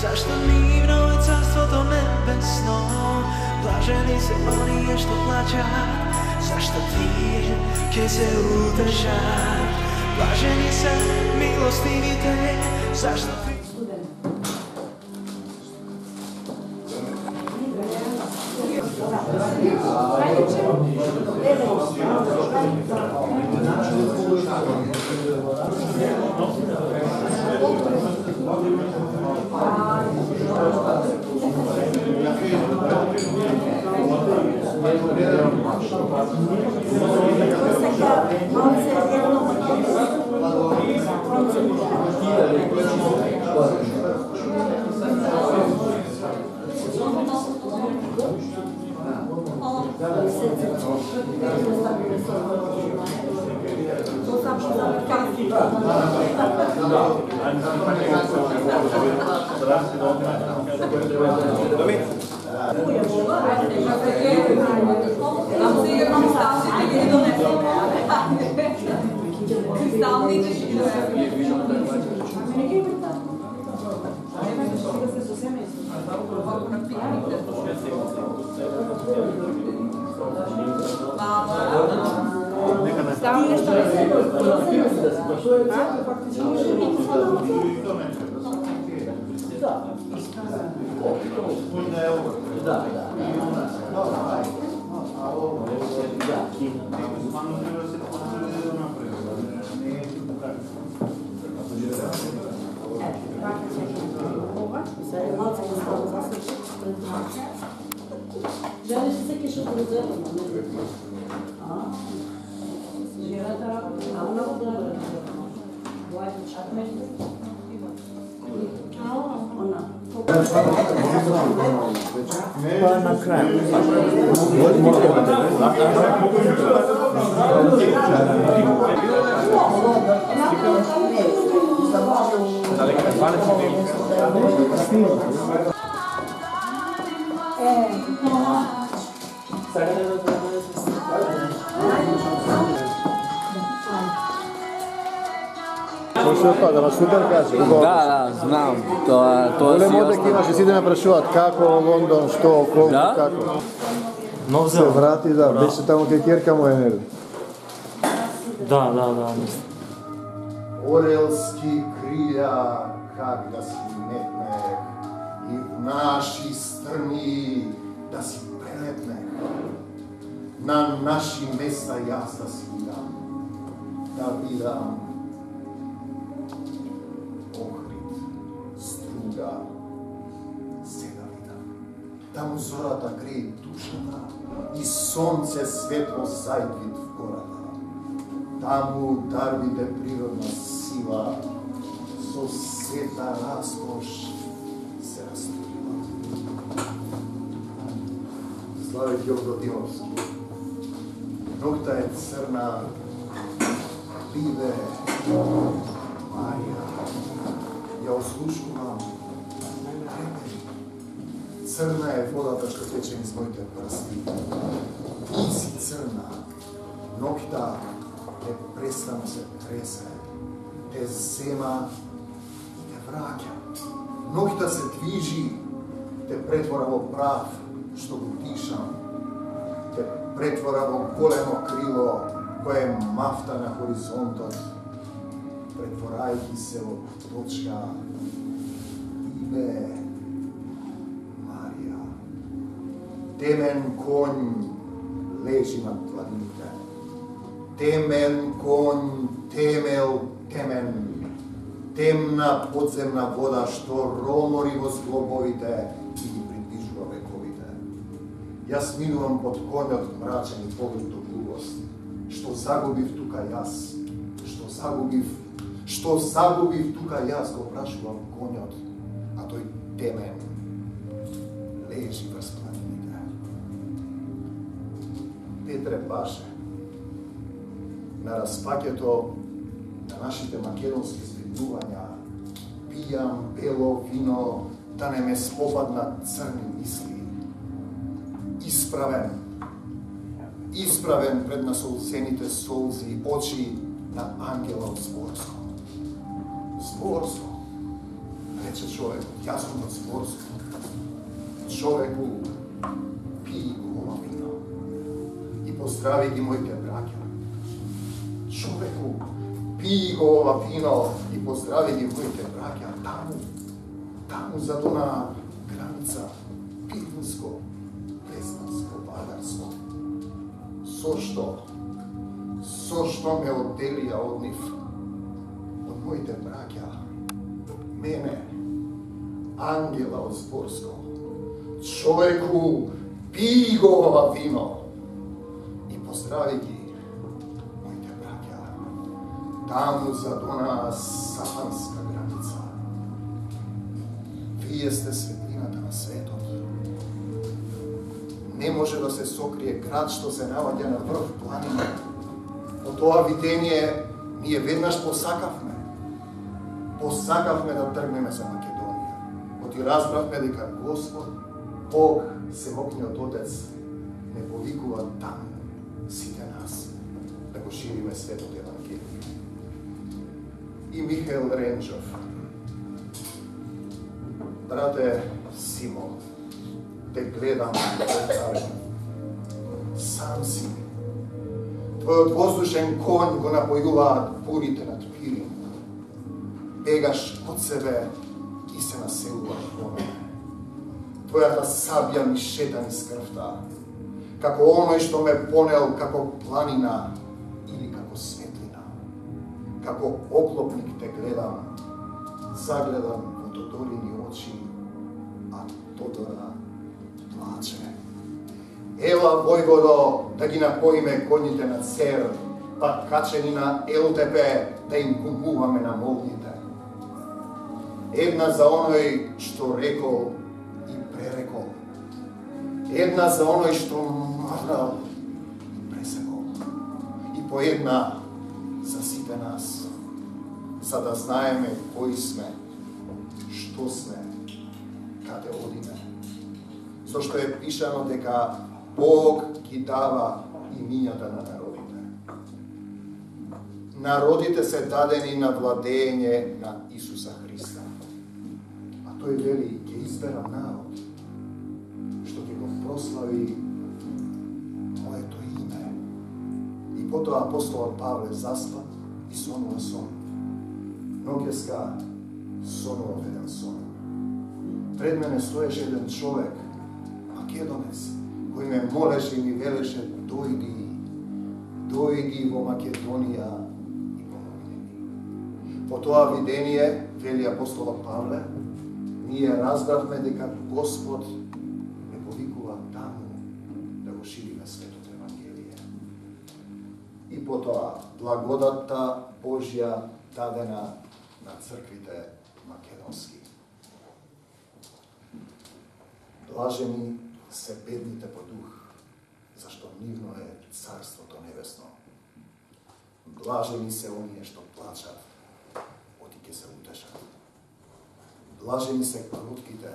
Zašto divno je carstvo to nebesno, blaženi se oni što plaćat. Zašto ti, keď se udržat, blaženi se milostivite. Zašto ti... Želiš se kišu uzeti? Pa na kraju. Да ме супер кажи. Да, знам. Тоа Голем си одек имаше, сите ме прашуваат како Лондон, што, колку, Да? како. Нов Се Зеланд. врати, да, беше таму кај ќерка моја нели. Да, мислам. Орелски крилја, как да си метнех, и в наши страни да си прелетнех. На наши места јас да си видам Охрид, Струга, се да видам. Таму зората греи душата и сонце светло зајдвит в гората. Таму дарбите природна сила со сета раскош се растурила. Слави Ѓорго Димовски. Ногта е црна, биде Марија. Ја ослушкувам. Црна е водата што тече низ моите прсти. Ти си црна. Ногта те престано се тресе, те зема и те враќа. Ноќта се движи, те претвора во прав, што го дишам. Те претвора во големо крило, кое мафта на хоризонтот, претворајќи се во точка Ибе Марија. Темен конј лежи над планините. Темен конј, темел, темен, темна подземна вода што ромори во зглобовите и ги приближува вековите. Јас минувам под конјот мрачен и поглед до глубост. Што загубив тука јас? Што загубив тука јас, го прашувам конјот, а тој темен лежи врз планините. Петре Баше, на распаќето на нашите македонски збиднувања, пијам бело вино да не ме спопаднат црни мисли. Исправен пред насолцените солзи очи на ангела од Зборско. рече човек, јас сум од Зборско. Човеку, пи ова вино и поздрави ги моите браќа. Човеку, пи го ова вино и поздрави ги моите браќа. Таму зад она граница, Пиринско, Преснанско, Вардарско. Со што ме одделија од нив, од моите браќа, мене, ангела од Зборско. Човеку, пи го ова вино и поздрави ги моите браќа, таму зад она сатанска граница. Вие сте светлината на светот. Не може да се сокрие град што се наоѓа на врв планина. Од тоа видение ние веднаш посакавме да тргнеме за Македонија. Оти разбравме дека Господ, Бог, Всемогниот Отец, не повикува таму сите нас да го шириме светот Евангелие. И Михаил Ренџов, брате Симон, те гледам сам си. Твојот воздушен конј го напојуваат бурите над Пирин. Бегаш од себе и се населуваш во мене. Твојата сабја ми шета низ крвта, како оној што ме понел како планина или како светлина. Како оклопник те гледам, загледам во Тодорини очи, а Тодора плаче. Ела, војводо, да ги напоиме коњите на Цер, па качени на Елтепе, да им кумуваме на молњите. Една за оној што рекол и пререкол. Една за оној што мрдал и пресекол. И по една за сите нас, за да знаеме кои сме, што сме, каде одиме. Зошто е пишано дека Бог ги дава имињата на народите. Народите се дадени на владење на Исуса Христа. А тој вели, ќе изберам народ, што ќе го прослави моето име. И потоа апостолот Павле заспа и сонува сон. Ноќеска сонував еден сон. Пред мене стоеше еден човек, македонец, кој ме молеше и ми велеше, дојди во Македонија и помогни ми. По тоа видение, вели апостолот Павле, ние разбравме дека Господ не повикува таму да го шириме светот Евангелие. И потоа благодатта Божја дадена на црквите македонски. Блажени се бедните по дух, зашто нивно е Царството Небесно. Блажени се оние што плачат, оти ќе се утешат. Блажени се крутките,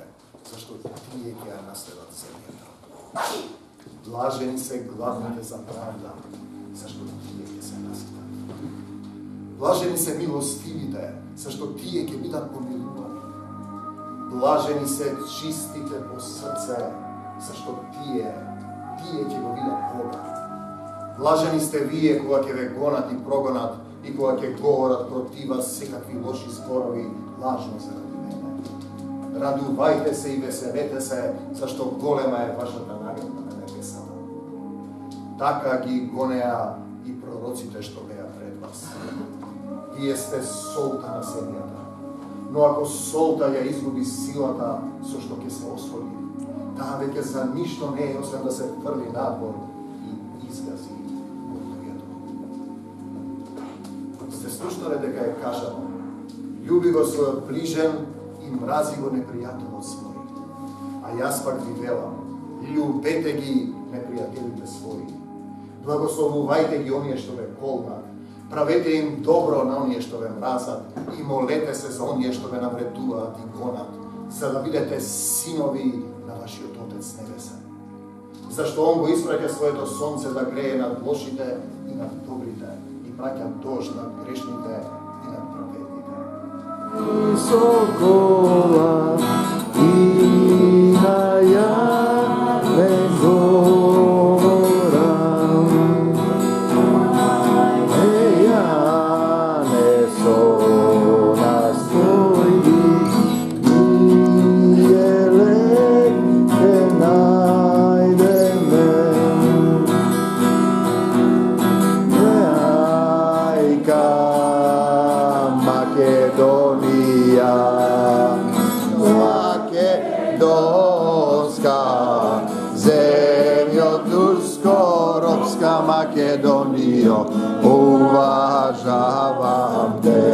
зашто тие ќе ја наследат земјата. Блажени се гладните за правда, зашто тие ќе се наситат. Блажени се милостивите, зашто тие ќе бидат помилувани. Блажени се чистите по срце, зашто тие ќе го видат Бога. Блажени сте вие кога ќе ве гонат и прогонат и кога ќе говорат против вас секакви лоши зборови, лажно заради мене. Радувајте се и веселете се, зашто голема е вашата награда на небесата. Така ги гонеа и пророците што беа пред вас. Вие сте солта на земјата. Но ако солта ја изгуби силата со што ќе се освои, таа веќе за ништо не е освен да се фрли надвор и изгази луѓето. Сте слушнале дека е кажано: љуби го својот ближен и мрази го непријателот свој. А јас пак ви велам: љубете ги непријателите своји. Благословувајте ги оние што ве колнат. Правете им добро на оние што ве мразат и молете се за оние што ве навредуваат и гонат, за да бидете синови на вашиот Отец Небесен. Зашто Он го испраќа своето сонце да грее над лошите и над добрите и праќа дожд над грешните и над праведните. Sokola i na jane govoram. Jane so nas tvoji i jeleke najdeme. Majka Makedonija, Makedonska, zemljo tursko-ropska Makedonijo, uvažavam te.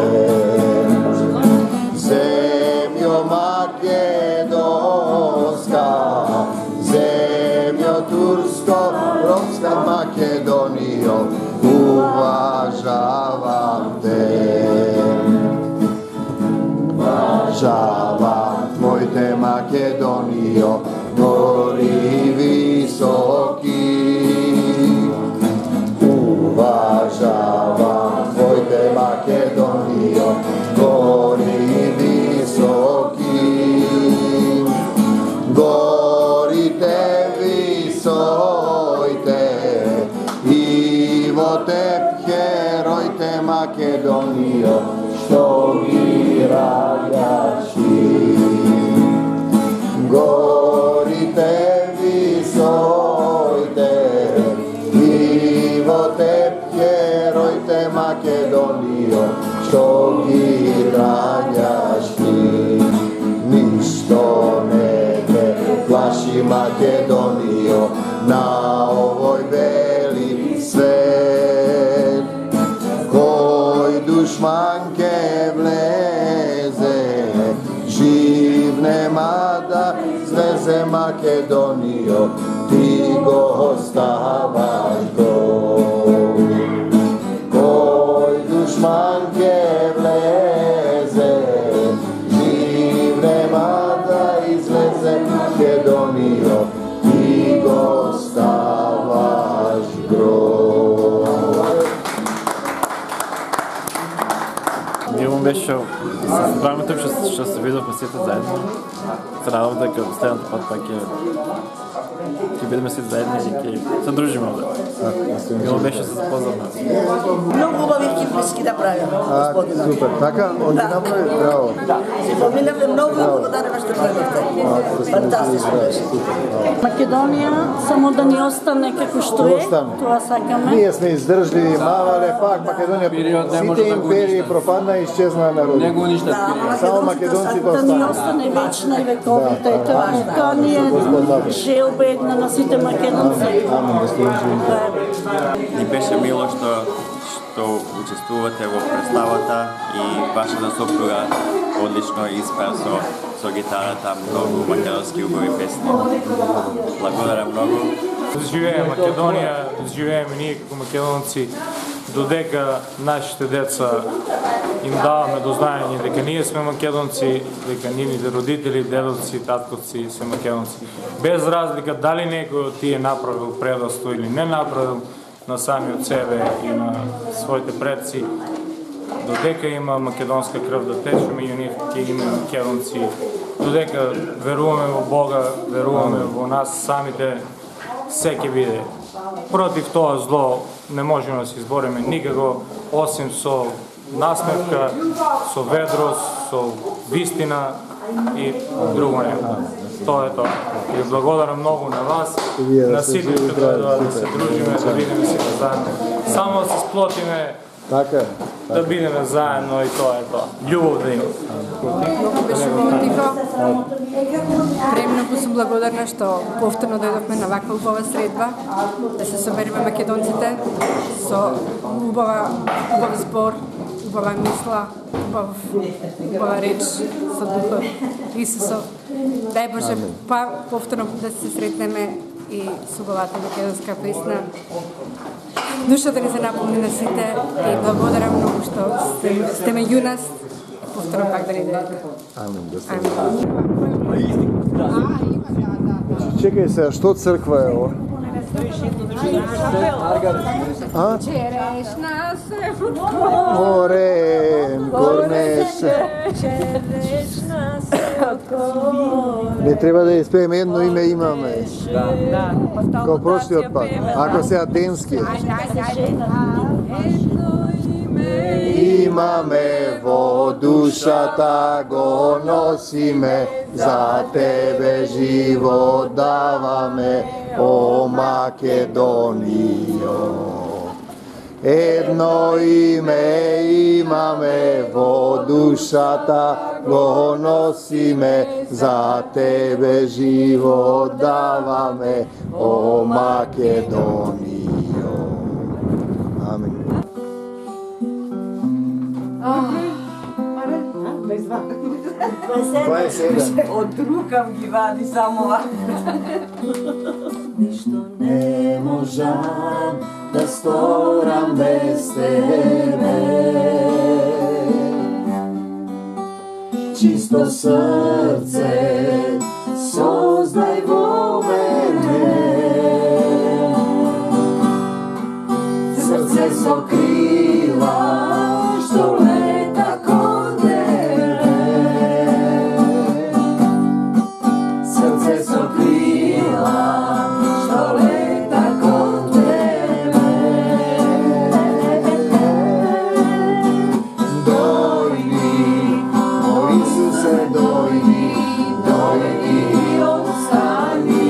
Zemljo Makedonska, zemljo tursko-ropska Makedonijo, uvažavam te. Uvažavam tvojte Makedonijo, gori visoki. Uvažavam tvojte Makedonijo, gori visoki. Gorite visojte, Ivote herojte Makedonijo, što vi rajaši. Gorite visojte, Ivote herojte Makedonijo, što vi rajaši. Ništo ne te plaši Makedonijo, na ovoj veli svet. Koj dušmanke vleze, živ nema da zleze Makedonijo, ti go ostavaš gol. Koj dušmanke vleze, živ nema da izleze Makedonijo, ti go ostavaš gol. Дило беше, правим тъп, ще се видохме сите заедно. Радвам дека следната път пак ќе бидеме сите заедно и ќе се дружиме овде. Дило беше се запознавме. Много хубави киприски да правим, господина. Супер, така, он ги направи, браво. Да, си поминавме много благодаря што дойдовте. Фантастично беше. Македонија само да ни остане како што е, тоа сакаме. Ние сме издржливи, мавале, пак Македонија, сите империи пропадна и изчезна народи. Не го ништа скрија. Само македонците Да ни остана. остане вечна и вековита и тоа ни е желба една на сите македонци. Амин, да сте живи. Ни беше мило што учествувате во представата и вашата сопруга одлично испеа со гитарата многу македонски убави песни. Благодарам многу. Живее Македонија, живееме ние како македонци, додека нашите деца им даваме до знаење дека ние сме македонци, дека нивните родители, дедовци, татковци се македонци. Без разлика дали некој од тие направил предоство или не направил на самиот себе и на своите предци, додека има македонска крв да тече меѓу нив, ќе има македонци. Додека веруваме во Бога, веруваме во нас самите, се ќе биде. Против тоа зло не можеме да се избориме никако, осим со насмевка, со ведрост, со вистина и друго не. Тоа е тоа. И благодарам многу на вас, на сите што дојдоа да се дружиме, да бидеме сите заедно. Само да се сплотиме, Така, да бидеме заедно и тоа е тоа. Љубов да има. Многу беше тихо. Премногу сум благодарна што повторно дојдовме на ваква убава средба, да се собереме македонците со убав збор, убава мисла, убава реч со Духот Исусов. Дај Боже, па повторно да се сретнеме и со убавата македонска песна. Душата ни се наполни на сите и благодарам многу што сте меѓу нас. Повторно пак да ни дадете. амин, да сте живи. Чекај се, што црква е ова? Черешна се Орен, корнеше. Не трябва да изпеем едно име имаме. Kao prošli put. Ako se atenski. Imame vo dušata go nosime, za tebe život davame, o Makedonijo. Jedno ime imame, vo dušata go nosime, za tebe život davame, o Makedonijo. Amen. Отрукам ги вади само ова. Ништо не можам да сторам без тебе. Чисто срце создај во мене. Срце со крила што лета кон тебе. Srce so krila što leta kod tebe. Dojdi, moj Isuse, dojdi, dojdi i ostani.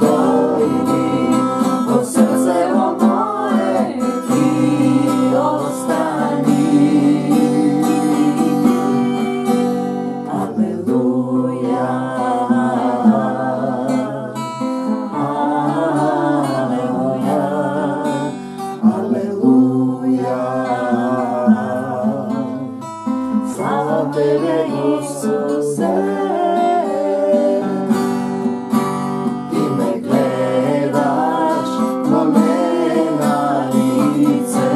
Dojdi, od srce moje ti ostani. Aleluja. Slava tebe, Isuse, ti me gledaš, no me na lice,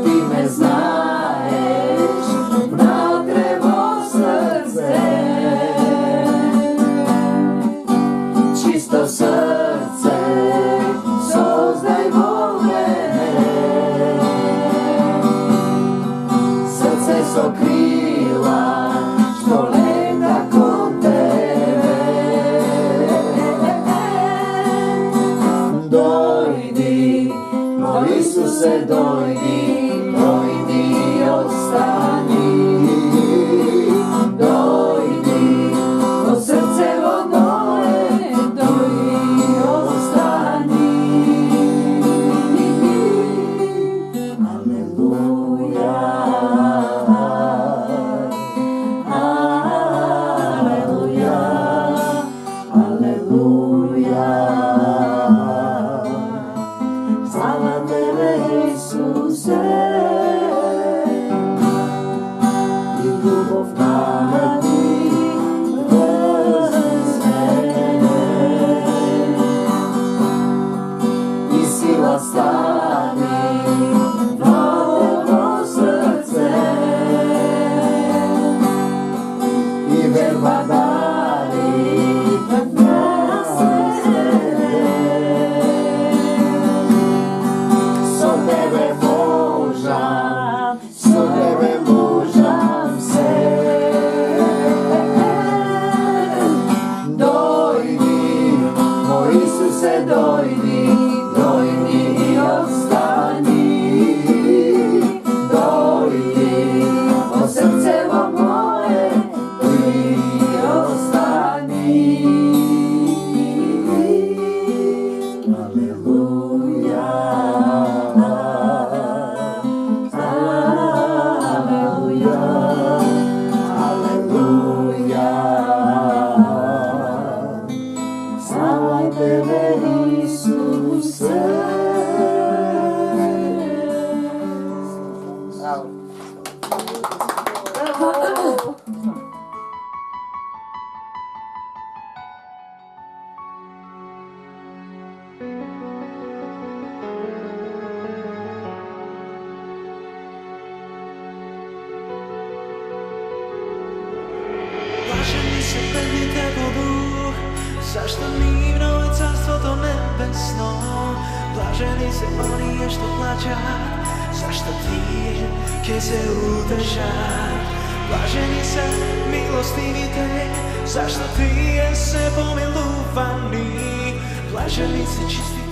ti me znaješ, nadrevo srce, čisto srce, sozdaj vo mene. Srce so krila što leta kod tebe. Dojdi, moj Isuse, dojdi, dojdi i ostani. Dojdi, od srce od moje, dojdi i ostani. Aleluja. Aleluja. Aleluja. Slava tebe, Isuse, i ljubov nama ti vzmene, i sila stani vrlo srce, i verba dali na srce. So tebe možam se. Dojdi, moj Isuse, dojdi, dojdi i ostani. Dojdi, od srcevo moje, ti ostani. Aleluja. Aleluja. Aleluja. Slava tebe, Isuse. Blaženi se prvite po duh, zašto divno je carstvo nebesno. Blaženi se oni što plaćat, zašto ti će se utešat. Blaženi se milostivite, zašto ti se pomiluvani. Blaženi se čisti